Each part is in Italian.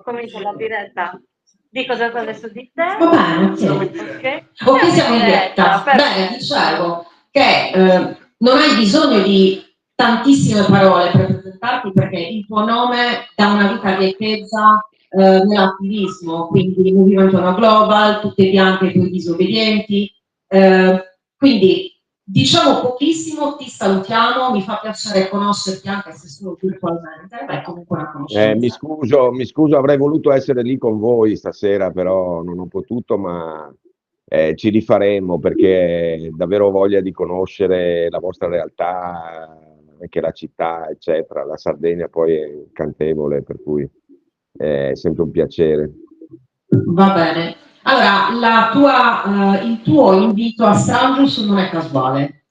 comincia la diretta. Dico già adesso di te. Va bene, ok, siamo in diretta. Bene, dicevo che non hai bisogno di tantissime parole per presentarti, perché il tuo nome dà una vita ricchezza nell'attivismo, quindi il movimento No Global, tutte bianche e poi disobbedienti. Quindi diciamo pochissimo, ti salutiamo, mi fa piacere conoscerti anche se solo virtualmente, beh, comunque una conoscenza. Mi scuso, avrei voluto essere lì con voi stasera, però non ho potuto, ma ci rifaremo perché davvero ho voglia di conoscere la vostra realtà, anche la città, eccetera. La Sardegna poi è incantevole, per cui è sempre un piacere. Va bene. Allora, il tuo invito a Strangius non è casuale.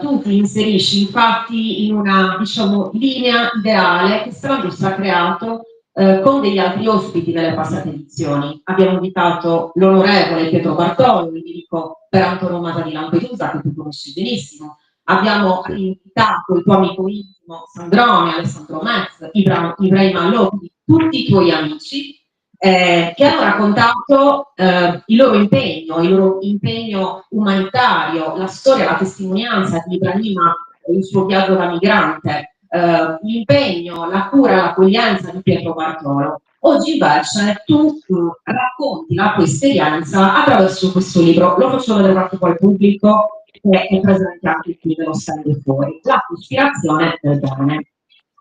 Tu ti inserisci infatti in una, diciamo, linea ideale che Strangius ha creato con degli altri ospiti nelle passate edizioni. Abbiamo invitato l'onorevole Pietro Bartoloni, mi dico per antonomasa di Lampedusa, che tu conosci benissimo. Abbiamo invitato il tuo amico intimo Sandrone, Alessandro Metz, Ibrahim Alloti, tutti i tuoi amici che hanno raccontato il loro impegno umanitario, la storia, la testimonianza di Ibrahima, il suo viaggio da migrante, l'impegno, la cura, l'accoglienza di Pietro Bartolo. Oggi invece tu racconti la tua esperienza attraverso questo libro, lo faccio vedere un attimo al pubblico che è presente anche qui nello stand fuori, La cospirazione del bene.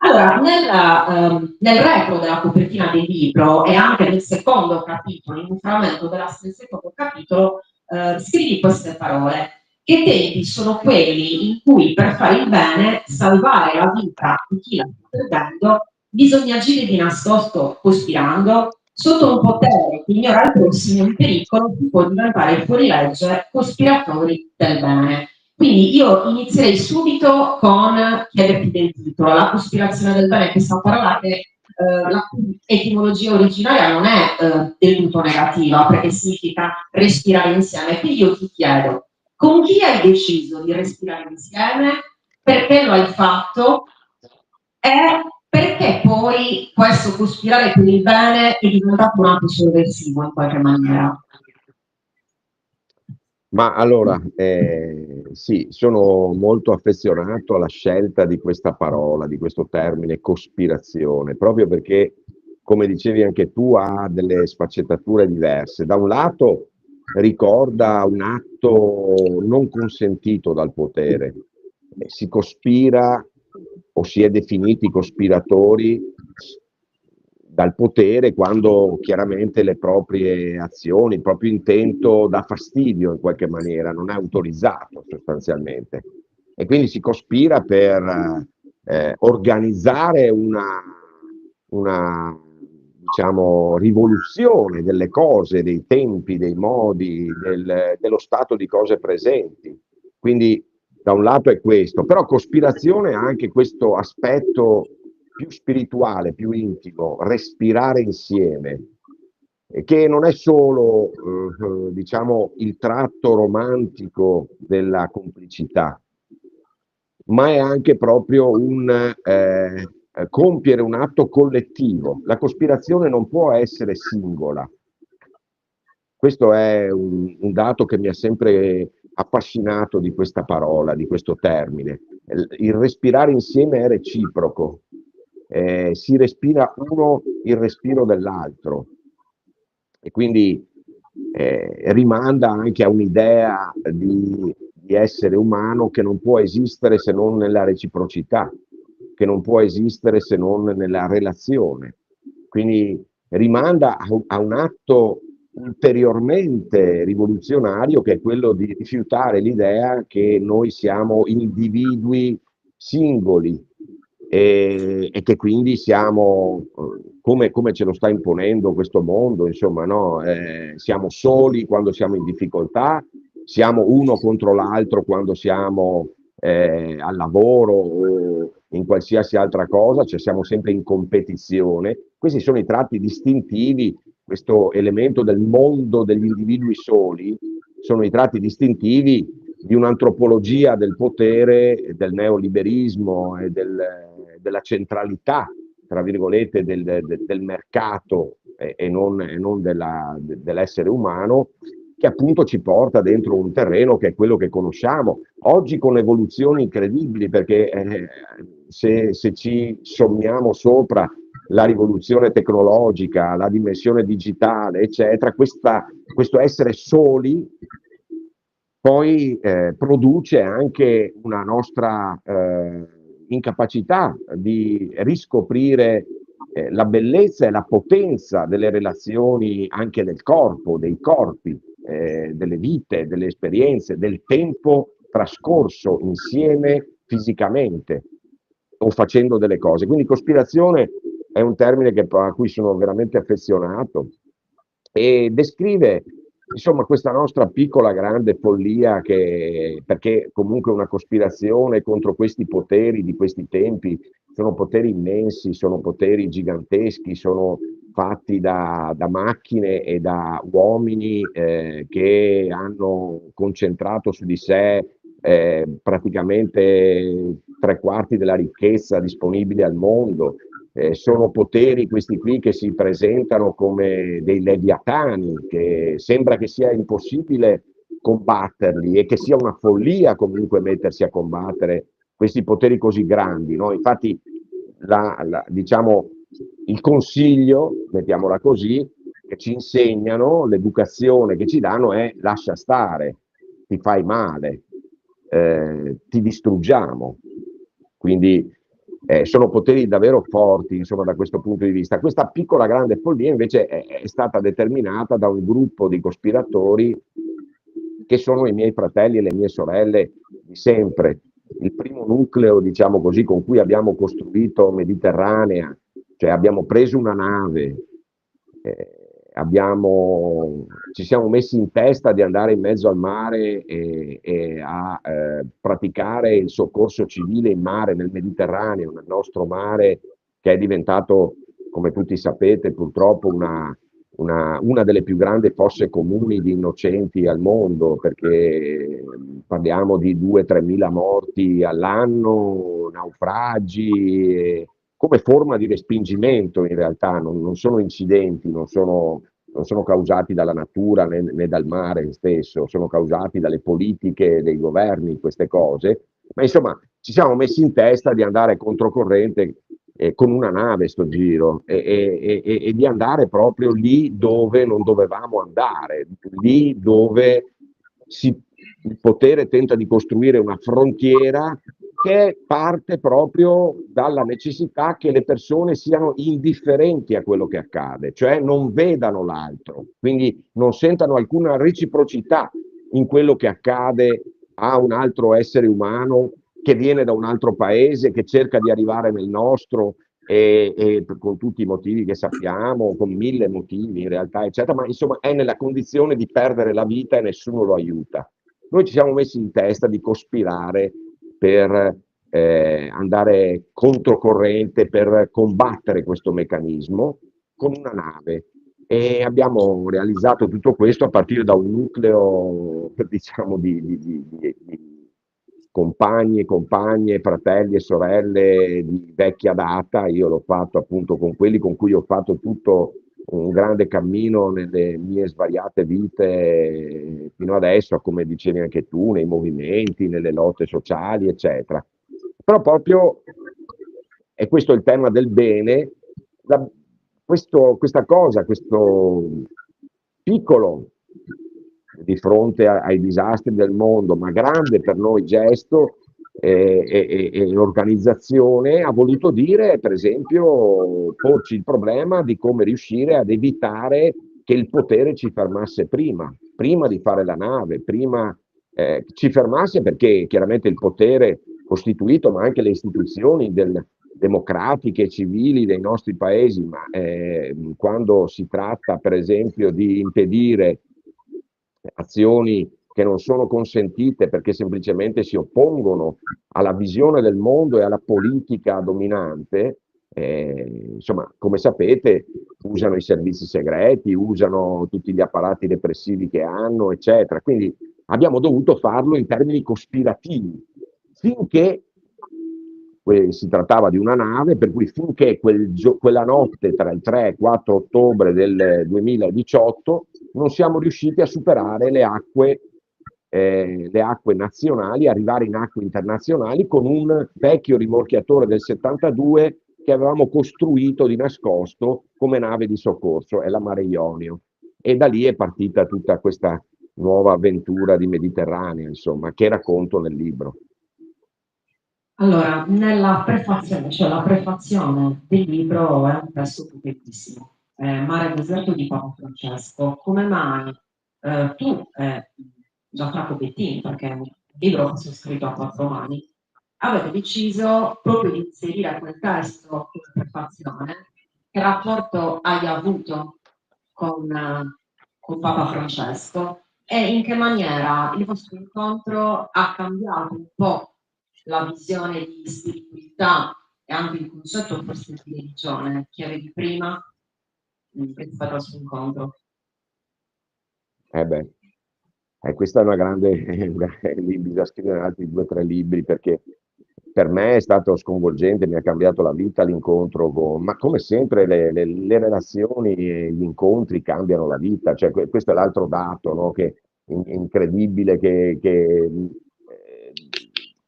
Allora, nel retro della copertina del libro e anche nel secondo capitolo, in un frammento del secondo capitolo, scrivi queste parole. Che tempi sono quelli in cui per fare il bene, salvare la vita di chi la sta perdendo, bisogna agire di nascosto, cospirando, sotto un potere che ignora il prossimo in pericolo, si può diventare fuorilegge, cospiratori del bene. Quindi io inizierei subito con chiederti del titolo, la cospirazione del bene, questa parola che la cui etimologia originaria non è del tutto negativa, perché significa respirare insieme. Quindi io ti chiedo, con chi hai deciso di respirare insieme, perché lo hai fatto e perché poi questo cospirare per il bene è diventato un atto sovversivo in qualche maniera? Ma allora, sì, sono molto affezionato alla scelta di questa parola, di questo termine cospirazione, proprio perché, come dicevi anche tu, ha delle sfaccettature diverse. Da un lato ricorda un atto non consentito dal potere, si cospira o si è definiti cospiratori dal potere quando chiaramente le proprie azioni, il proprio intento dà fastidio in qualche maniera, non è autorizzato sostanzialmente. E quindi si cospira per organizzare una diciamo, rivoluzione delle cose, dei tempi, dei modi, dello stato di cose presenti. Quindi da un lato è questo, però cospirazione ha anche questo aspetto più spirituale, più intimo, respirare insieme, che non è solo diciamo, il tratto romantico della complicità, ma è anche proprio un compiere un atto collettivo. La cospirazione non può essere singola. Questo è un dato che mi ha sempre affascinato di questa parola, di questo termine. Il respirare insieme è reciproco. Si respira uno il respiro dell'altro e quindi rimanda anche a un'idea di essere umano che non può esistere se non nella reciprocità, che non può esistere se non nella relazione. Quindi rimanda a un atto ulteriormente rivoluzionario che è quello di rifiutare l'idea che noi siamo individui singoli e che quindi siamo, come ce lo sta imponendo questo mondo, insomma, no? Siamo soli quando siamo in difficoltà, siamo uno contro l'altro quando siamo al lavoro o in qualsiasi altra cosa, cioè siamo sempre in competizione. Questi sono i tratti distintivi, questo elemento del mondo degli individui soli, sono i tratti distintivi di un'antropologia del potere, del neoliberismo e della centralità tra virgolette, del mercato e non dell'essere umano, che appunto ci porta dentro un terreno che è quello che conosciamo. Oggi con evoluzioni incredibili, perché se ci sommiamo sopra la rivoluzione tecnologica, la dimensione digitale, eccetera, questo essere soli poi produce anche una nostra incapacità di riscoprire la bellezza e la potenza delle relazioni anche del corpo, dei corpi, delle vite, delle esperienze, del tempo trascorso insieme fisicamente o facendo delle cose. Quindi cospirazione è un termine a cui sono veramente affezionato e descrive insomma questa nostra piccola grande follia, perché comunque una cospirazione contro questi poteri di questi tempi sono poteri immensi, sono poteri giganteschi, sono fatti da macchine e da uomini che hanno concentrato su di sé praticamente 3/4 della ricchezza disponibile al mondo. Sono poteri questi qui che si presentano come dei leviatani, che sembra che sia impossibile combatterli e che sia una follia comunque mettersi a combattere questi poteri così grandi, no? Infatti diciamo, il consiglio, mettiamola così, che ci insegnano, l'educazione che ci danno è: lascia stare, ti fai male, ti distruggiamo. Quindi sono poteri davvero forti, insomma, da questo punto di vista. Questa piccola grande follia invece è stata determinata da un gruppo di cospiratori che sono i miei fratelli e le mie sorelle di sempre. Il primo nucleo, diciamo così, con cui abbiamo costruito Mediterranea, cioè abbiamo preso una nave, ci siamo messi in testa di andare in mezzo al mare e a praticare il soccorso civile in mare, nel Mediterraneo, nel nostro mare, che è diventato, come tutti sapete, purtroppo una delle più grandi fosse comuni di innocenti al mondo, perché parliamo di 2-3 mila morti all'anno, naufragi, come forma di respingimento in realtà, non sono incidenti, non sono causati dalla natura né dal mare stesso, sono causati dalle politiche dei governi, queste cose. Ma insomma, ci siamo messi in testa di andare controcorrente con una nave sto giro e di andare proprio lì dove non dovevamo andare, lì dove il potere tenta di costruire una frontiera che parte proprio dalla necessità che le persone siano indifferenti a quello che accade, cioè non vedano l'altro, quindi non sentano alcuna reciprocità in quello che accade a un altro essere umano che viene da un altro paese, che cerca di arrivare nel nostro e con tutti i motivi che sappiamo, con 1000 motivi in realtà, eccetera, ma insomma è nella condizione di perdere la vita e nessuno lo aiuta. Noi ci siamo messi in testa di cospirare per andare controcorrente, per combattere questo meccanismo con una nave. E abbiamo realizzato tutto questo a partire da un nucleo, diciamo, di compagni e compagne, fratelli e sorelle di vecchia data. Io l'ho fatto appunto con quelli con cui ho fatto tutto un grande cammino nelle mie svariate vite fino adesso, come dicevi anche tu, nei movimenti, nelle lotte sociali, eccetera. Però proprio, e questo è il tema del bene, questa cosa, questo piccolo di fronte ai disastri del mondo, ma grande per noi gesto e organizzazione, ha voluto dire, per esempio, porci il problema di come riuscire ad evitare che il potere ci fermasse prima di fare la nave, prima ci fermasse, perché chiaramente il potere costituito, ma anche le istituzioni democratiche e civili dei nostri paesi, ma quando si tratta, per esempio, di impedire azioni che non sono consentite perché semplicemente si oppongono alla visione del mondo e alla politica dominante, insomma, come sapete, usano i servizi segreti, usano tutti gli apparati repressivi che hanno, eccetera. Quindi abbiamo dovuto farlo in termini cospirativi, finché si trattava di una nave, per cui finché quella notte tra il 3 e il 4 ottobre del 2018 non siamo riusciti a superare le acque nazionali, arrivare in acque internazionali con un vecchio rimorchiatore del 72 che avevamo costruito di nascosto come nave di soccorso, è la Mare Ionio. E da lì è partita tutta questa nuova avventura di Mediterranea, insomma, che racconto nel libro. Allora, nella prefazione, cioè la prefazione del libro è un testo potentissimo, Mare Deserto di Papa Francesco. Come mai tu e Gianfranco Bettini, perché è un libro che sono scritto a quattro mani, avete deciso proprio di inserire quel testo come prefazione? Che rapporto hai avuto con Papa Francesco e in che maniera il vostro incontro ha cambiato un po' la visione di spiritualità e anche il concetto forse di religione che avevi prima rispetto al suo incontro? Eh beh, questa è una grande, bisogna scrivere altri 2 o 3 libri perché per me è stato sconvolgente, mi ha cambiato la vita l'incontro ma come sempre le relazioni e gli incontri cambiano la vita, cioè, questo è l'altro dato, no? Che incredibile che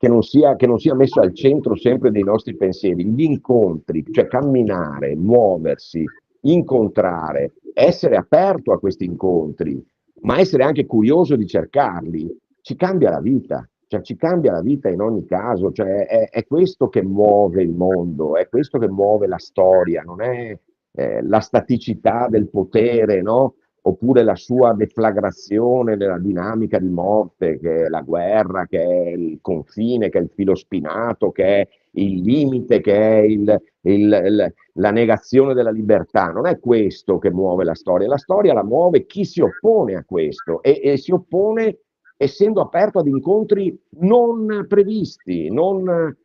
non sia messo al centro sempre dei nostri pensieri. Gli incontri, cioè camminare, muoversi, incontrare, essere aperto a questi incontri, ma essere anche curioso di cercarli, ci cambia la vita. Cioè, ci cambia la vita in ogni caso, cioè, è questo che muove il mondo, è questo che muove la storia, non è la staticità del potere, no? Oppure la sua deflagrazione nella dinamica di morte, che è la guerra, che è il confine, che è il filo spinato, che è il limite, che è la negazione della libertà. Non è questo che muove la storia la muove chi si oppone a questo e si oppone essendo aperto ad incontri non previsti, non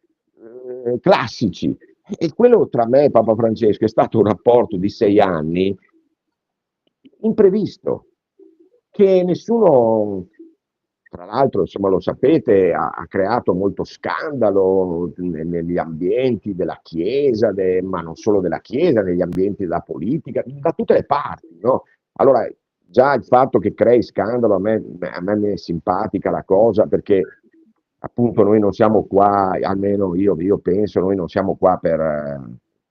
classici. E quello tra me e Papa Francesco è stato un rapporto di 6 anni imprevisto, che nessuno, tra l'altro, insomma, lo sapete, ha creato molto scandalo negli ambienti della Chiesa, ma non solo della Chiesa, negli ambienti della politica, da tutte le parti, no? Allora, già il fatto che crei scandalo a me è simpatica la cosa, perché appunto noi non siamo qua, almeno io penso, noi non siamo qua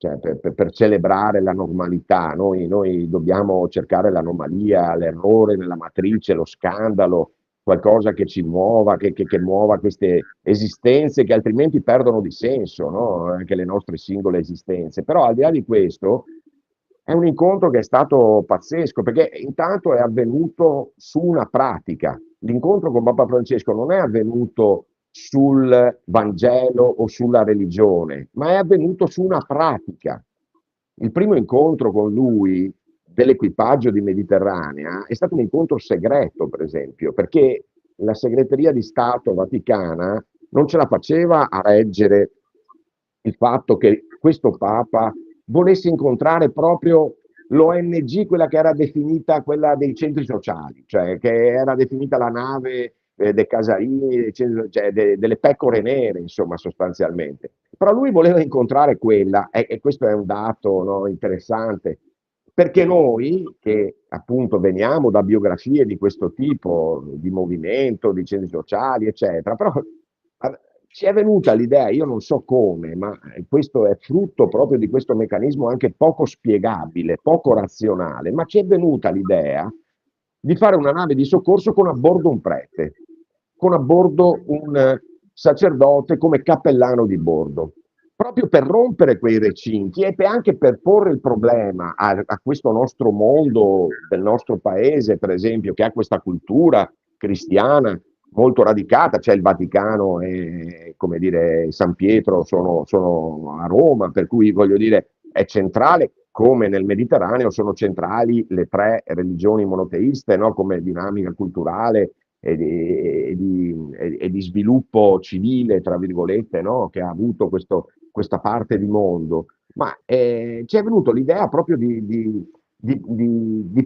cioè, per celebrare la normalità, noi dobbiamo cercare l'anomalia, l'errore nella matrice, lo scandalo, qualcosa che ci muova, che muova queste esistenze che altrimenti perdono di senso, no? Anche le nostre singole esistenze. Però al di là di questo è un incontro che è stato pazzesco, perché intanto è avvenuto su una pratica. L'incontro con Papa Francesco non è avvenuto sul Vangelo o sulla religione, ma è avvenuto su una pratica. Il primo incontro con lui dell'equipaggio di Mediterranea è stato un incontro segreto, per esempio, perché la segreteria di Stato vaticana non ce la faceva a reggere il fatto che questo Papa volesse incontrare proprio l'ONG, quella che era definita quella dei centri sociali, cioè che era definita la nave dei casarini, cioè delle pecore nere, insomma, sostanzialmente. Però lui voleva incontrare quella, e questo è un dato, no, interessante, perché noi, che appunto veniamo da biografie di questo tipo, di movimento, di centri sociali, eccetera, però ci è venuta l'idea, io non so come, ma questo è frutto proprio di questo meccanismo anche poco spiegabile, poco razionale, ma ci è venuta l'idea di fare una nave di soccorso con a bordo un prete, con a bordo un sacerdote come cappellano di bordo, proprio per rompere quei recinti e anche per porre il problema a questo nostro mondo, del nostro paese, per esempio, che ha questa cultura cristiana molto radicata, c'è il Vaticano e, come dire, San Pietro sono a Roma, per cui voglio dire è centrale, come nel Mediterraneo sono centrali le 3 religioni monoteiste, no? Come dinamica culturale e di sviluppo civile, tra virgolette, no? Che ha avuto questa parte di mondo. Ma ci è venuto l'idea proprio di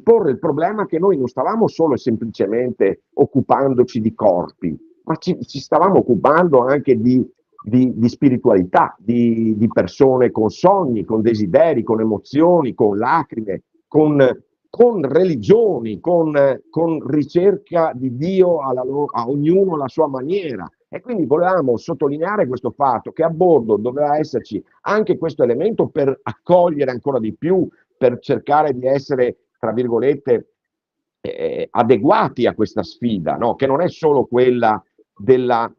porre il problema che noi non stavamo solo e semplicemente occupandoci di corpi, ma ci stavamo occupando anche di di spiritualità, di persone con sogni, con desideri, con emozioni, con lacrime, con religioni, con ricerca di Dio a ognuno alla sua maniera. E quindi volevamo sottolineare questo fatto che a bordo doveva esserci anche questo elemento per accogliere ancora di più, per cercare di essere, tra virgolette, adeguati a questa sfida, no? Che non è solo quella della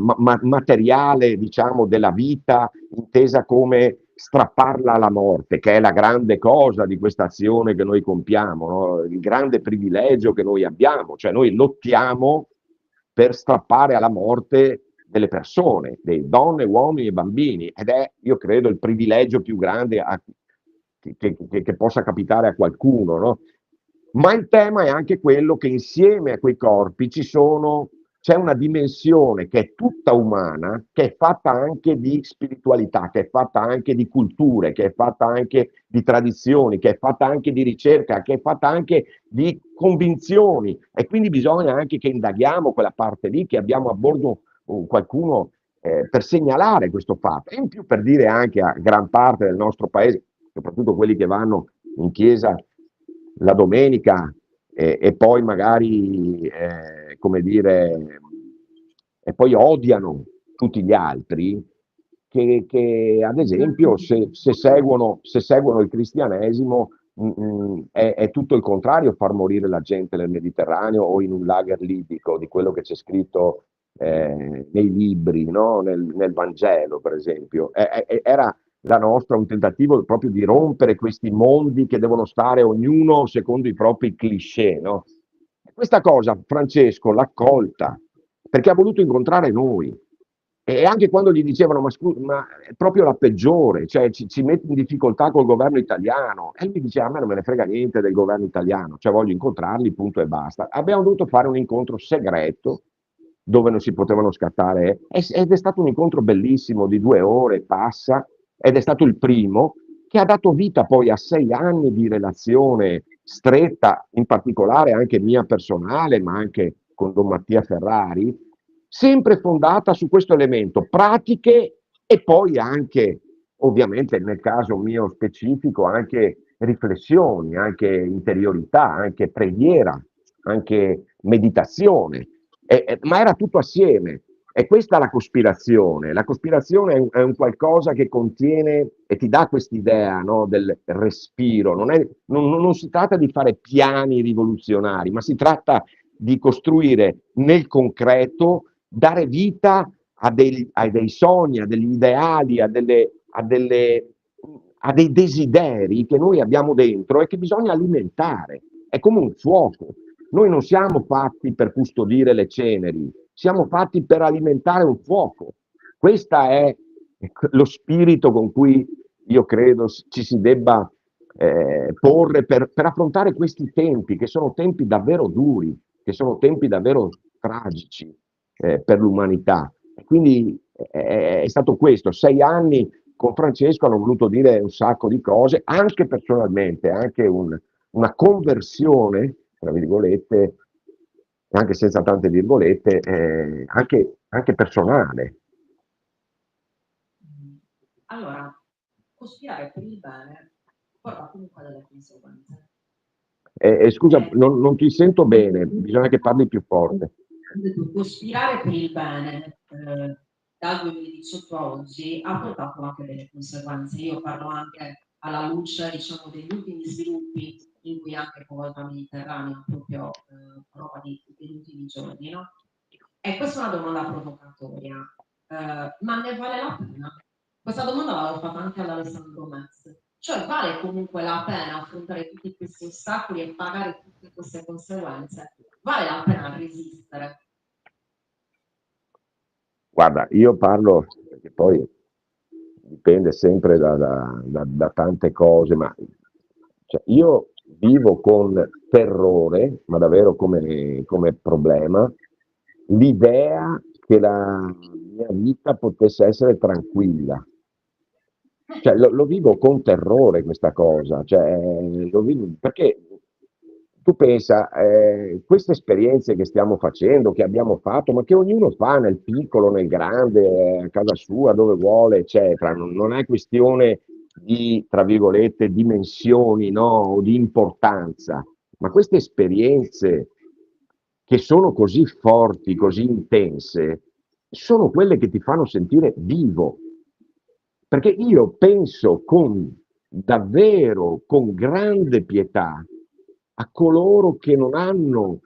materiale, diciamo, della vita intesa come strapparla alla morte, che è la grande cosa di questa azione che noi compiamo, no? Il grande privilegio che noi abbiamo, cioè noi lottiamo per strappare alla morte delle persone, dei donne, uomini e bambini, ed è, io credo, il privilegio più grande che possa capitare a qualcuno, no? Ma il tema è anche quello che insieme a quei corpi c'è una dimensione che è tutta umana, che è fatta anche di spiritualità, che è fatta anche di culture, che è fatta anche di tradizioni, che è fatta anche di ricerca, che è fatta anche di convinzioni, e quindi bisogna anche che indaghiamo quella parte lì, che abbiamo a bordo qualcuno per segnalare questo fatto, e in più per dire anche a gran parte del nostro paese, soprattutto quelli che vanno in chiesa la domenica e poi magari, come dire, e poi odiano tutti gli altri, che ad esempio se seguono il cristianesimo, è tutto il contrario far morire la gente nel Mediterraneo o in un lager libico, di quello che c'è scritto nei libri, no? Nel Vangelo, per esempio. Era la nostra un tentativo proprio di rompere questi mondi che devono stare ognuno secondo i propri cliché, no? Questa cosa Francesco l'ha colta perché ha voluto incontrare noi. E anche quando gli dicevano: ma scusa, ma è proprio la peggiore, cioè ci metti in difficoltà col governo italiano. E lui diceva: a me non me ne frega niente del governo italiano, cioè voglio incontrarli, punto e basta. Abbiamo dovuto fare un incontro segreto dove non si potevano scattare, ed è stato un incontro bellissimo di 2 ore, passa, ed è stato il primo che ha dato vita poi a 6 anni di relazione stretta, in particolare anche mia personale, ma anche con Don Mattia Ferrari, sempre fondata su questo elemento, pratiche e poi anche, ovviamente nel caso mio specifico, anche riflessioni, anche interiorità, anche preghiera, anche meditazione, ma era tutto assieme. E questa è la cospirazione. La cospirazione è un qualcosa che contiene e ti dà quest'idea, no, del respiro. Non si tratta di fare piani rivoluzionari, ma si tratta di costruire nel concreto, dare vita a dei sogni, a degli ideali, a dei desideri che noi abbiamo dentro e che bisogna alimentare. È come un fuoco. Noi non siamo fatti per custodire le ceneri, siamo fatti per alimentare un fuoco. Questo è lo spirito con cui io credo ci si debba porre per affrontare questi tempi, che sono tempi davvero duri, che sono tempi davvero tragici per l'umanità. Quindi è stato questo, 6 anni con Francesco hanno voluto dire un sacco di cose, anche personalmente, anche una conversione, tra virgolette, anche senza tante virgolette, anche personale. Allora, cospirare per il bene porta comunque a delle conseguenze. Scusa, non ti sento bene, bisogna che parli più forte. Cospirare per il bene dal 2018 a oggi ha portato anche delle conseguenze. Io parlo anche alla luce, diciamo, degli ultimi sviluppi in cui anche coinvolta Mediterraneo, proprio prova degli ultimi giorni, no? E questa è una domanda provocatoria, ma ne vale la pena? Questa domanda l'avevo fatta anche ad Alessandro Metz. Cioè, vale comunque la pena affrontare tutti questi ostacoli e pagare tutte queste conseguenze? Vale la pena resistere? Guarda, io parlo, perché poi dipende sempre da tante cose, ma cioè, io vivo con terrore, ma davvero come problema, l'idea che la mia vita potesse essere tranquilla. Cioè, lo vivo con terrore questa cosa, cioè, lo vivo, perché tu pensa, queste esperienze che stiamo facendo, che abbiamo fatto, ma che ognuno fa nel piccolo, nel grande, a casa sua, dove vuole, eccetera, non è questione di, tra virgolette, dimensioni, no, o di importanza, ma queste esperienze che sono così forti, così intense, sono quelle che ti fanno sentire vivo. Perché io penso davvero con grande pietà a coloro che non hanno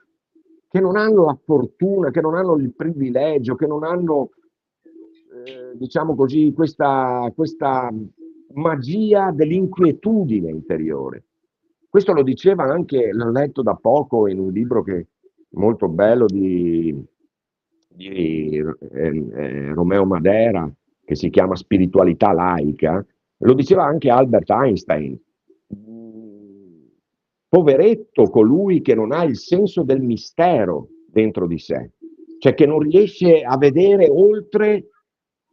la fortuna, che non hanno il privilegio, che non hanno, diciamo così, questa magia dell'inquietudine interiore. Questo lo diceva anche, l'ho letto da poco in un libro molto bello di Romeo Madera, che si chiama Spiritualità laica. Lo diceva anche Albert Einstein. Poveretto colui che non ha il senso del mistero dentro di sé, cioè che non riesce a vedere oltre,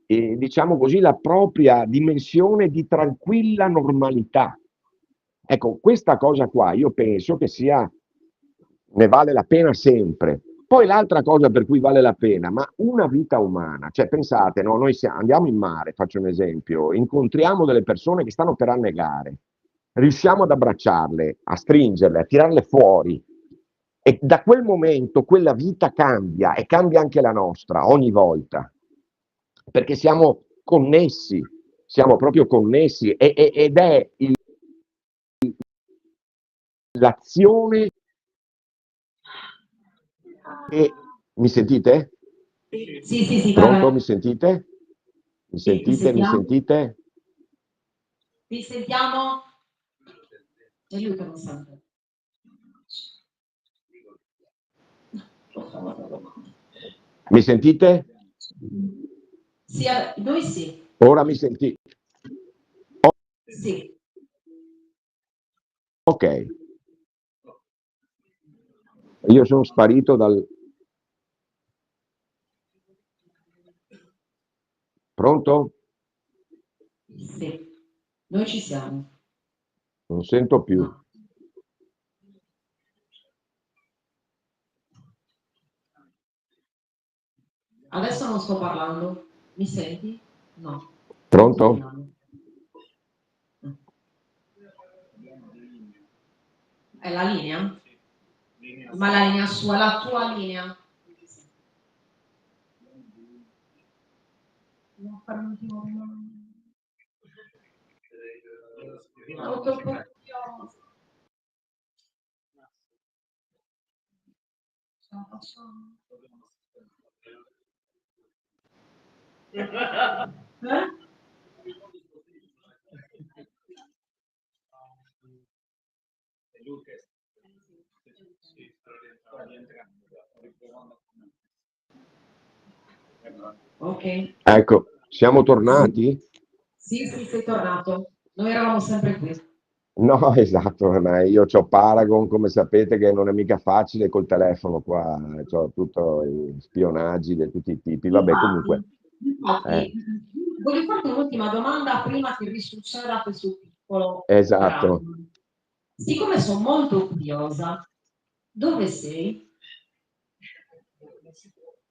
diciamo così, la propria dimensione di tranquilla normalità. Ecco, questa cosa qua io penso che ne vale la pena sempre. Poi l'altra cosa per cui vale la pena, ma una vita umana, cioè pensate, no, noi andiamo in mare, faccio un esempio, incontriamo delle persone che stanno per annegare, riusciamo ad abbracciarle, a stringerle, a tirarle fuori, e da quel momento quella vita cambia e cambia anche la nostra ogni volta, perché siamo connessi, siamo proprio connessi ed è l'azione che... Mi sentite? Sì, sì, sì, Pronto? Mi vai. sentite? Mi Sì, ti sentite? Mi sentiamo? sentite? Ti sentiamo? Aiutami sempre. Mi sentite? Sì, noi sì. Ora mi sentite? Sì. Ok. Io sono sparito dal... Pronto? Sì. Noi ci siamo. Non sento più. No. Adesso non sto parlando. Mi senti? No. Pronto? Torniamo. È la linea? Ma la linea sua, la tua linea? No, per un attimo. No, troppo curioso. Ce la facciamo? Eh? Ok. Ecco, siamo tornati? Sì, sì, sei tornato. Noi eravamo sempre qui. No, esatto, ma io ho Paragon, come sapete, che non è mica facile col telefono qua, ho tutto i spionaggi di tutti i tipi. Vabbè, comunque, Infatti, voglio farti un'ultima domanda prima che risucceda questo piccolo esatto. dramma. Siccome sono molto curiosa, dove sei?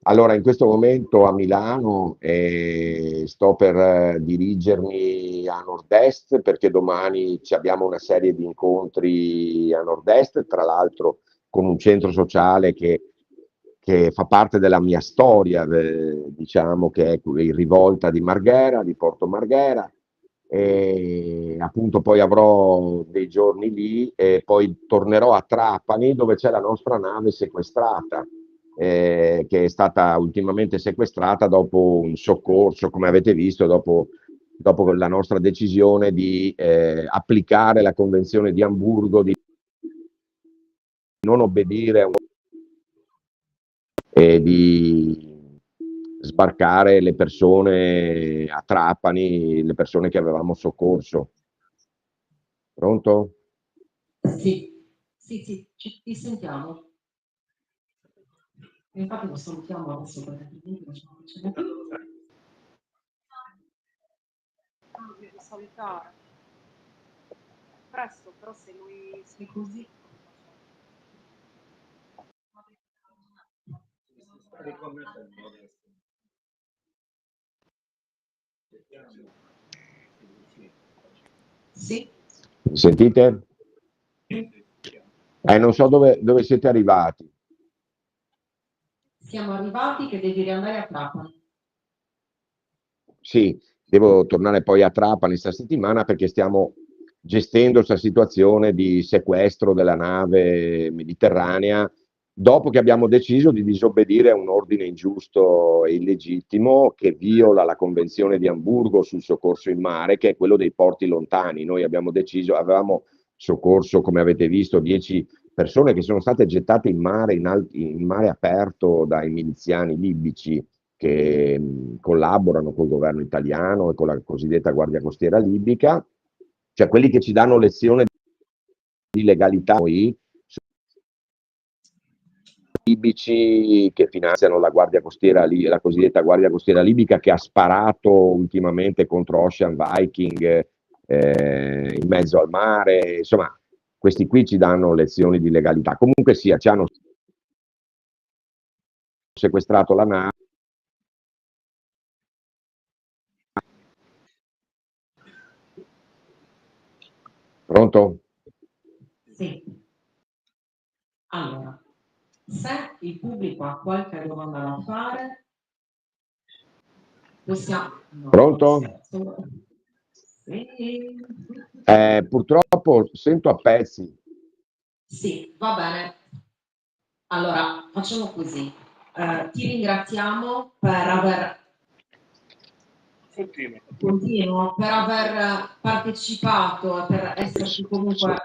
Allora, in questo momento a Milano sto per dirigermi a nord-est perché domani abbiamo una serie di incontri a nord-est, tra l'altro con un centro sociale che fa parte della mia storia, diciamo che è il Rivolta di Marghera, di Porto Marghera, e appunto poi avrò dei giorni lì e poi tornerò a Trapani dove c'è la nostra nave sequestrata, che è stata ultimamente sequestrata dopo un soccorso, come avete visto, dopo la nostra decisione di applicare la Convenzione di Amburgo, di non obbedire e di sbarcare le persone a Trapani, le persone che avevamo soccorso. Pronto? Sì, sì, sì, ti sentiamo. Infatti lo salutiamo adesso perché altrimenti non ce la facciamo più. Devi salutare. Presto, però se lui sei così. Sì, Mi sentite? Non so dove siete arrivati. siamo arrivati che devi riandare a Trapani. Sì, devo tornare poi a Trapani questa settimana perché stiamo gestendo questa situazione di sequestro della nave mediterranea dopo che abbiamo deciso di disobbedire a un ordine ingiusto e illegittimo che viola la Convenzione di Amburgo sul soccorso in mare, che è quello dei porti lontani. Noi abbiamo deciso, avevamo soccorso, come avete visto, 10 persone che sono state gettate in mare, in mare aperto dai miliziani libici che collaborano col governo italiano e con la cosiddetta Guardia Costiera libica, cioè quelli che ci danno lezione di legalità. Noi libici che finanziano la Guardia Costiera, la cosiddetta Guardia Costiera libica, che ha sparato ultimamente contro Ocean Viking in mezzo al mare. Insomma, questi qui ci danno lezioni di legalità. Comunque sia, ci hanno sequestrato la nave. Pronto? Sì. Allora, se il pubblico ha qualche domanda da fare, possiamo... No, Pronto? Sì. Purtroppo sento a pezzi. Sì, va bene. Allora, facciamo così. Ti ringraziamo per aver per aver partecipato e per esserti comunque.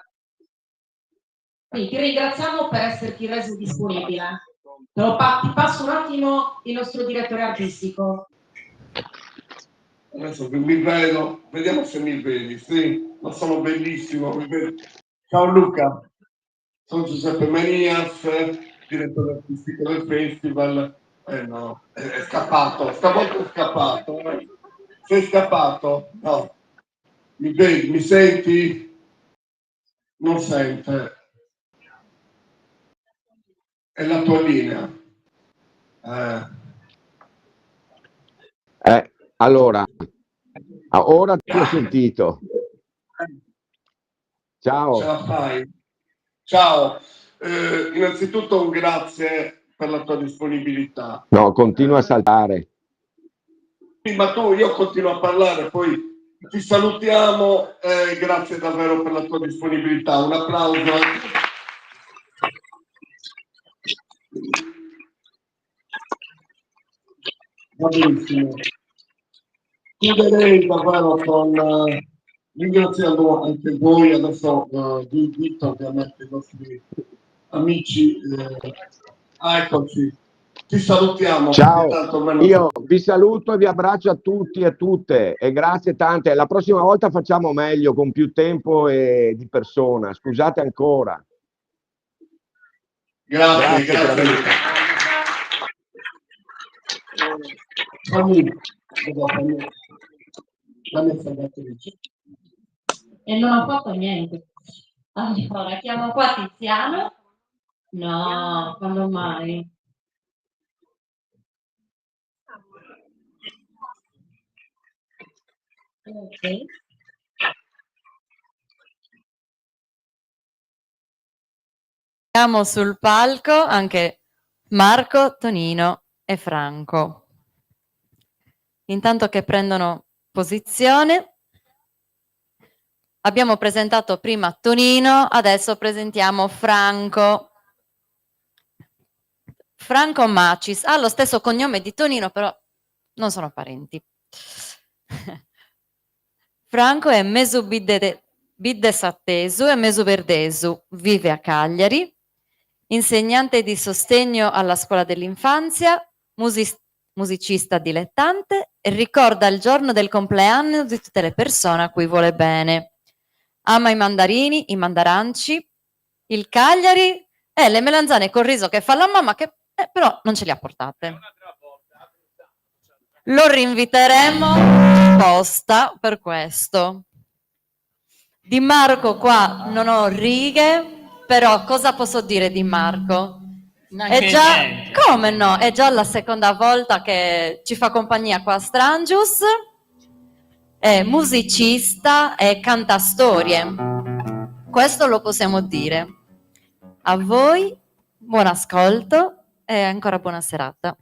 Quindi ti ringraziamo per esserti reso disponibile. Ti passo un attimo il nostro direttore artistico. Adesso mi vedo, vediamo se mi vedi, sì, ma sono bellissimo. Ciao Luca, sono Giuseppe Manias, direttore artistico del festival. No, è scappato, stavolta è scappato. Sei scappato? No. Mi vedi, mi senti? Non sente. È la tua linea. Allora, ora ti ho sentito. Ciao. Ce la fai? Ciao. Innanzitutto un grazie per la tua disponibilità. No, continua a saltare. Sì, ma io continuo a parlare, poi ti salutiamo. Grazie davvero per la tua disponibilità. Un applauso. Va benissimo. Chiuderei davvero con ringraziando anche voi, adesso vi invito ovviamente i nostri amici. Eccoci, ti salutiamo. Ciao, io vi saluto e vi abbraccio a tutti e a tutte e grazie tante. La prossima volta facciamo meglio, con più tempo e di persona. Scusate ancora. Grazie. E non ho fatto niente. Allora, chiamo qua Tiziano. No, quando mai? Ok. Abbiamo sul palco anche Marco, Tonino e Franco. Intanto che prendono posizione, abbiamo presentato prima Tonino, adesso presentiamo Franco. Franco Macis ha lo stesso cognome di Tonino, però non sono parenti. Franco è mesu bidesattesu e mesu verdesu, vive a Cagliari, insegnante di sostegno alla scuola dell'infanzia, musicista dilettante e ricorda il giorno del compleanno di tutte le persone a cui vuole bene. Ama i mandarini, i mandaranci, il Cagliari e le melanzane col riso che fa la mamma, che però non ce le ha portate. Lo rinviteremo apposta per questo. Di Marco qua non ho righe, però cosa posso dire di Marco? È già, come no? È già la seconda volta che ci fa compagnia qua a Strangius. È musicista e canta storie. Questo lo possiamo dire. A voi, buon ascolto e ancora buona serata.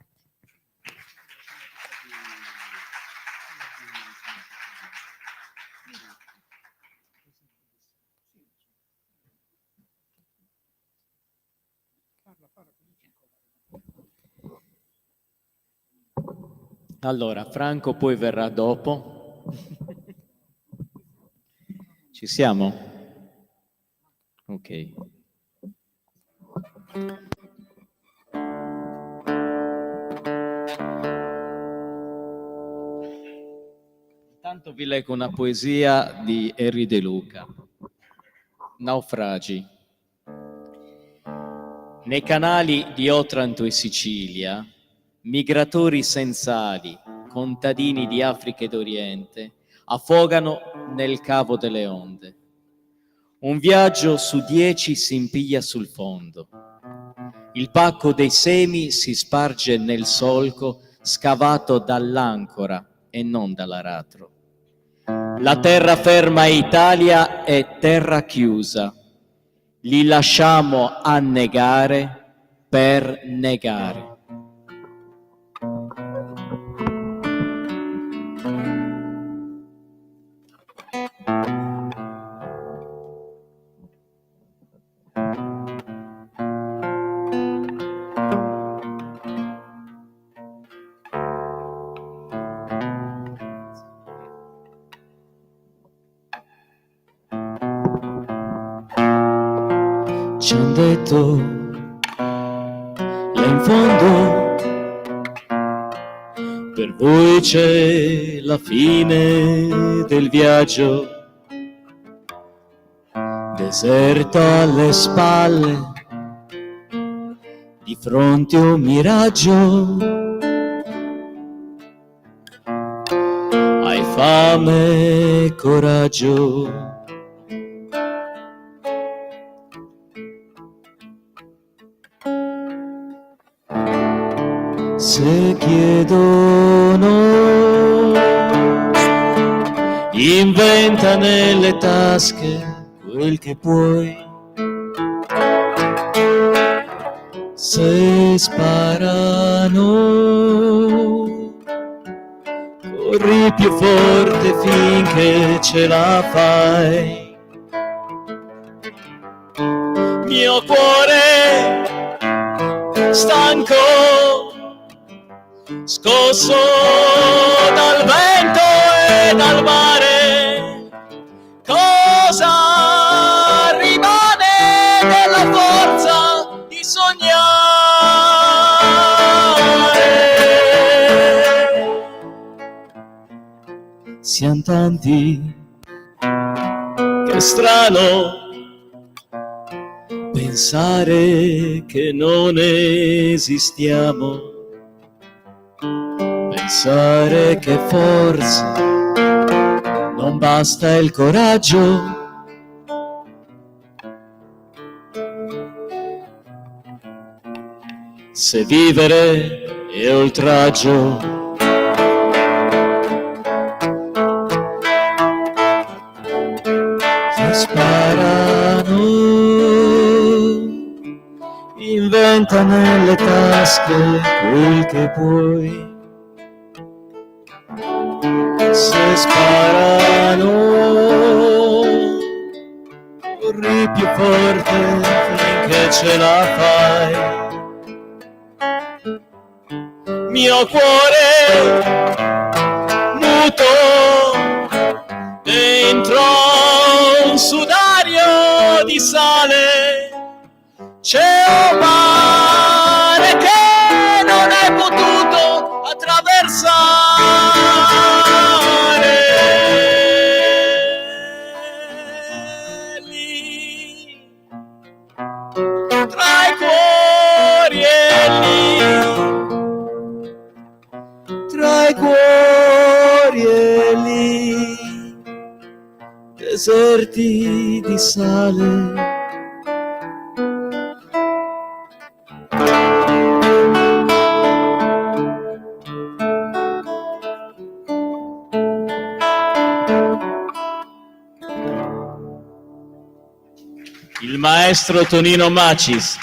Allora, Franco poi verrà dopo. Ci siamo? Ok. Intanto vi leggo una poesia di Henry De Luca. Naufragi. Nei canali di Otranto e Sicilia, migratori senza ali, contadini di Africa ed Oriente, affogano nel cavo delle onde. Un viaggio su 10 si impiglia sul fondo. Il pacco dei semi si sparge nel solco scavato dall'ancora e non dall'aratro. La terraferma Italia è terra chiusa. Li lasciamo annegare per negare. Ci han detto là in fondo per voi c'è la fine del viaggio, deserto alle spalle, di fronte a un miraggio. Hai fame e coraggio. Se chiedono, inventa nelle tasche quel che puoi. Se sparano, corri più forte finché ce la fai. Mio cuore stanco, scosso dal vento e dal mare, cosa rimane della forza di sognare? Siamo tanti, che strano pensare che non esistiamo. Pensare che forse non basta il coraggio. Se vivere è oltraggio. Se sparano, inventa nelle tasche quel che puoi. Se sparano, corri più forte finché ce la fai. Mio cuore muto dentro un sudario di sale, c'è un mare che non hai potuto attraversare. Lì, tra i cuori e lì, tra i cuori e lì, deserti di sale. il maestro Tonino Macis.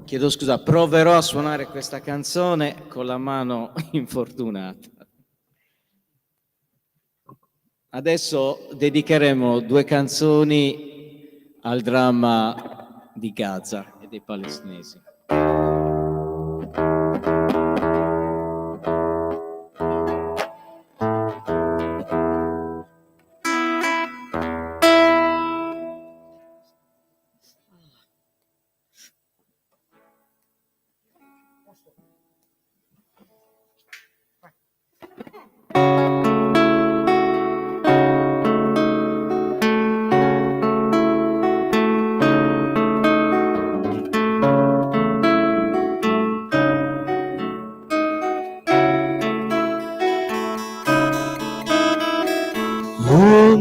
Chiedo scusa, proverò a suonare questa canzone con la mano infortunata. Adesso dedicheremo 2 canzoni al dramma di Gaza e dei palestinesi.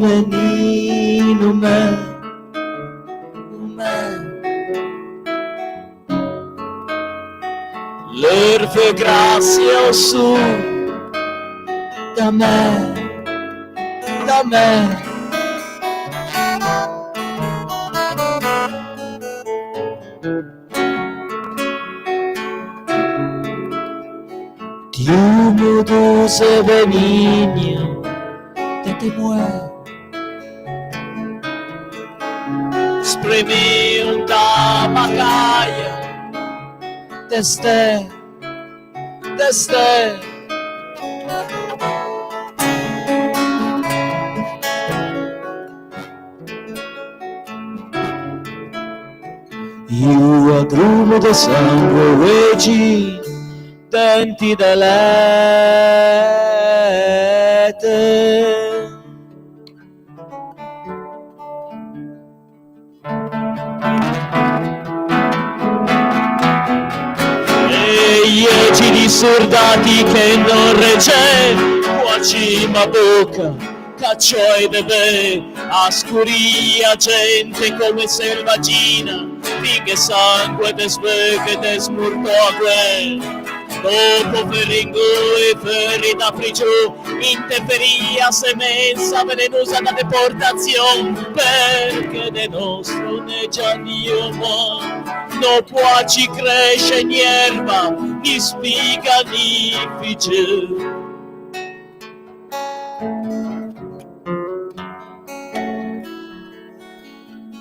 menino meu, l'erve grazie ao sul da me, da me. Diumo duse benigno de te muer. Spremi un tabacaia Teste Io agrumo de sangue veci denti delete Ieci di soldati che non regge, cuoci ma bocca, caccioi de be, ascuria gente come selvaggina, di che sangue te speghe te smurto a que. Dopo ferringo e ferri da frigiù, intemperia semenza velenosa da deportazione, perché de nostro ne già Dio mo. No può ci cresce ni erba, ni spiga ni fice.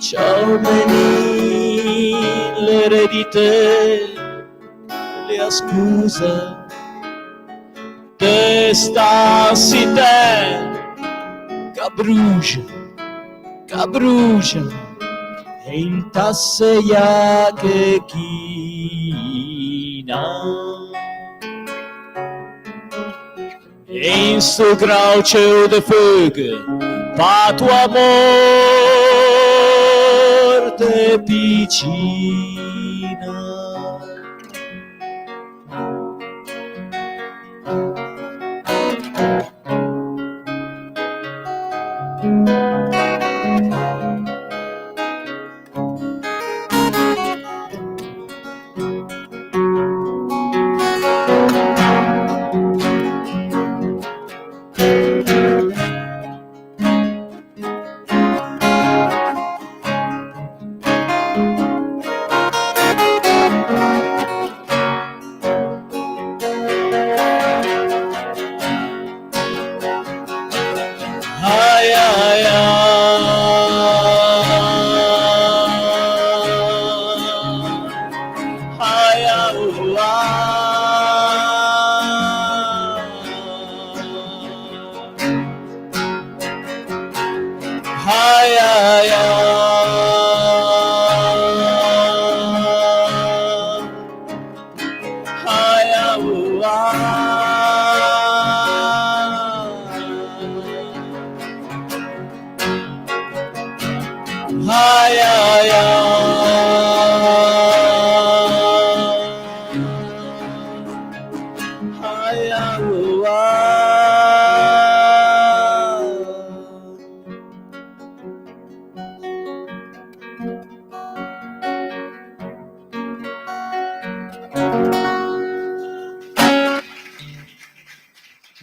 Ciao meni, l'eredite, le scuse, te stassi te, cabrugia. E in tasse che china e in sto grauce de fughe pa tua morte piccina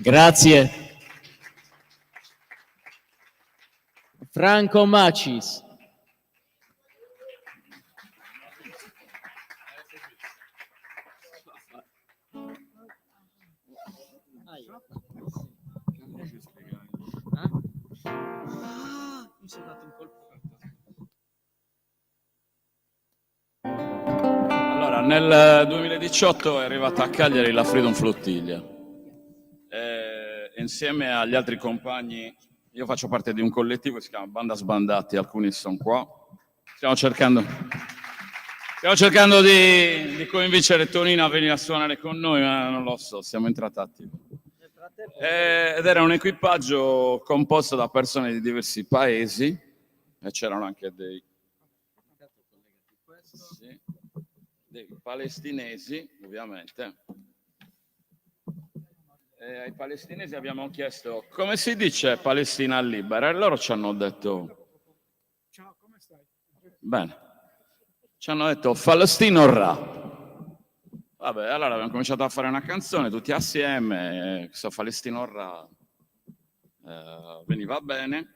Grazie. Franco Macis. Allora, nel 2018 è arrivata a Cagliari la Freedom Flottiglia. Insieme agli altri compagni, io faccio parte di un collettivo che si chiama Banda Sbandati, alcuni sono qua. Stiamo cercando di convincere Tonino a venire a suonare con noi, ma non lo so, siamo in trattativa. Ed era un equipaggio composto da persone di diversi paesi e c'erano anche dei palestinesi, ovviamente. E ai palestinesi abbiamo chiesto come si dice Palestina libera e loro ci hanno detto Ciao, come stai? bene, ci hanno detto Palestino Ra. Vabbè, allora abbiamo cominciato a fare una canzone tutti assieme, questo Palestino Ra veniva bene.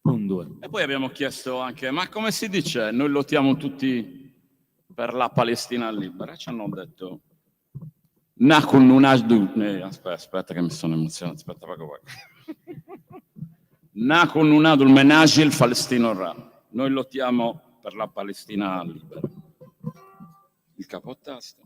Un, due. E poi abbiamo chiesto anche ma come si dice noi lottiamo tutti per la Palestina libera? E ci hanno detto aspetta che mi sono emozionato, aspetta poco. Nakun unadul menagil il Palestino Ra. Noi lottiamo per la Palestina libera. Il capotasto.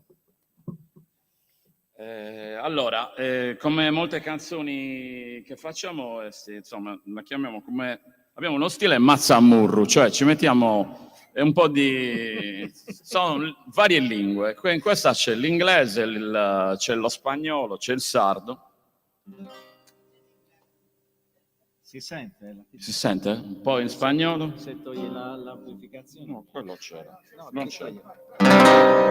Allora, come molte canzoni che facciamo, insomma, la chiamiamo come abbiamo uno stile mazzamurru, cioè ci mettiamo un po' di sono varie lingue. In questa c'è l'inglese, c'è lo spagnolo, c'è il sardo. Si sente? Si sente? Un po' in spagnolo? Se toglie l'amplificazione? No, quello c'era. No, Non che c'era. toglie?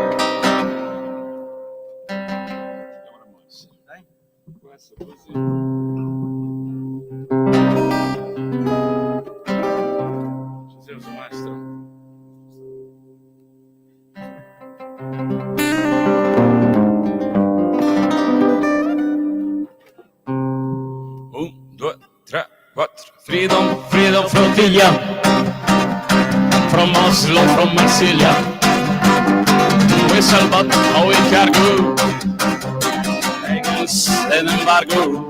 Dai. Questo così. Ci sei su maestro? Un, due, tre, quattro. Freedom, freedom flotilla. From Oslo, from Marsiglia. We salvat our cargo. Against an embargo.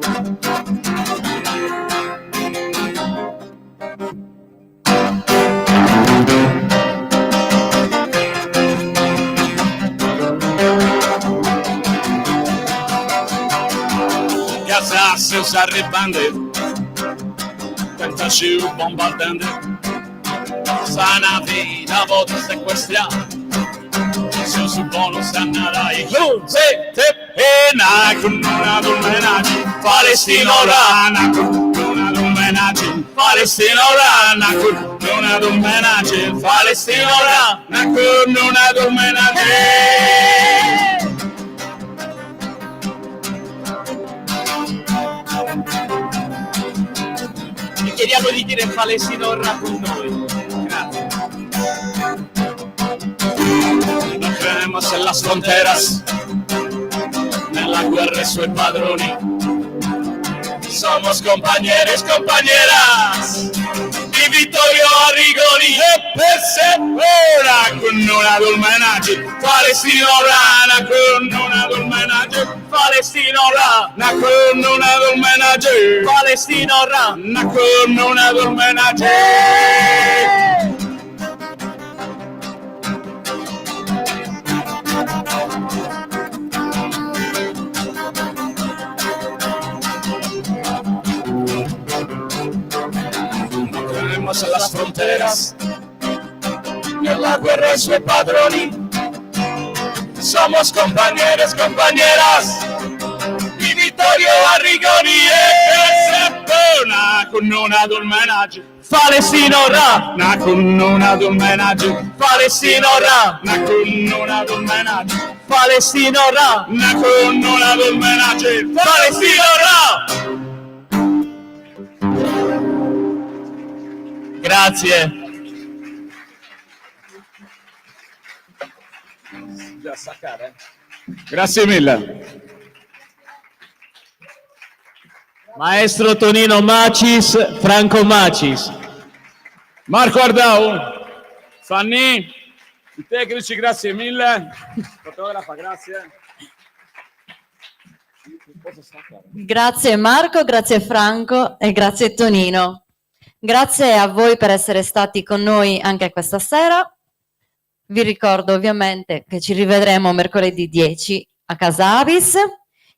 Piazza seus arribande, tentaci bombardante, sana vida vot sequestria, seus bonus annarai, se te pena con una dolmenaggi, Palestino rana con una dolmenaggi, Palestino rana con una dolmenaggi, Palestino rana con una dolmenaggi. Chiediamo di dire Palestino Ra con noi. Grazie. No creemos en las fronteras, en la guerra y sus padroni. Somos compañeros, compañeras. Di Vittorio Arrigoni e Persepona con una dolmenaggi. Palestino rana con una dolmenaggi. Palestino rana con una dolmenaggi. Palestino rana con una dolmenaggi. Tenemos en las fronteras, en la guerra y sus padroni. Somos compañeros, compañeras. Di Vittorio Arrigoni e Persepona con una dolmenaggi. Palestino rana con una dolmenaggi. Palestino rana con una dolmenaggi. Palestino rana con una dolmenaggi. Palestino rana. Grazie. Grazie mille. Maestro Tonino Macis, Franco Macis. Marco Ardau, Fanny, i tecnici, grazie mille. Fotografa, grazie. Grazie Marco, grazie Franco e grazie Tonino. Grazie a voi per essere stati con noi anche questa sera. Vi ricordo ovviamente che ci rivedremo mercoledì 10 a Casa Avis.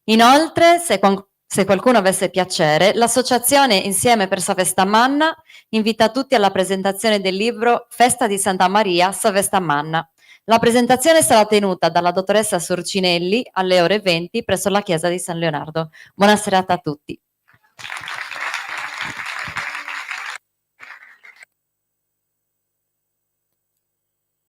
Inoltre, se qualcuno avesse piacere, l'associazione Insieme per Savesta Manna invita tutti alla presentazione del libro Festa di Santa Maria, Savesta Manna. La presentazione sarà tenuta dalla dottoressa Sorcinelli alle ore 20 presso la chiesa di San Leonardo. Buona serata a tutti.